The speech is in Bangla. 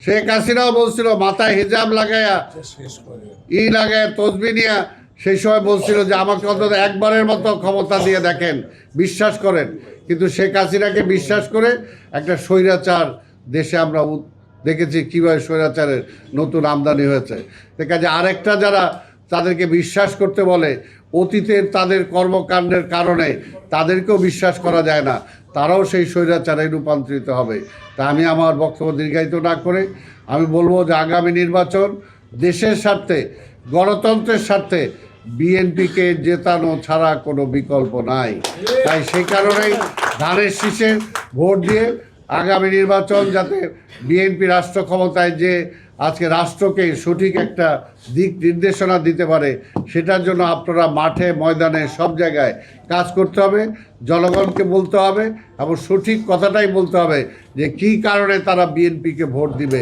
শেখ হাসিনাও বলছিল মাথায় হিজাব লাগাইয়া লাগায় তসবি নিয়া সেই সময় বলছিল যে আমাকে অন্তত একবারের মতো ক্ষমতা দিয়ে দেখেন, বিশ্বাস করেন। কিন্তু শেখ হাসিনাকে বিশ্বাস করে একটা স্বৈরাচার দেশে আমরা দেখেছি কীভাবে স্বৈরাচারের নতুন আমদানি হয়েছে। দেখা যায় আরেকটা যারা তাদেরকে বিশ্বাস করতে বলে অতীতের তাদের কর্মকাণ্ডের কারণে তাদেরকেও বিশ্বাস করা যায় না, তারাও সেই স্বৈরাচারে রূপান্তরিত হবে। তা আমি আমার বক্তব্য দীর্ঘায়িত না করে আমি বলবো যে আগামী নির্বাচন দেশের স্বার্থে, গণতন্ত্রের স্বার্থে বিএনপিকে জেতানো ছাড়া কোনো বিকল্প নাই। তাই সেই কারণেই ধানের শীষে ভোট দিয়ে আগামী নির্বাচন যাতে বিএনপি রাষ্ট্র ক্ষমতায় যে আজকে রাষ্ট্রকে সঠিক একটা দিক নির্দেশনা দিতে পারে, সেটার জন্য আপনারা মাঠে ময়দানে সব জায়গায় কাজ করতে হবে, জনগণকে বলতে হবে এবং সঠিক কথাটাই বলতে হবে যে কী কারণে তারা বিএনপিকে ভোট দিবে।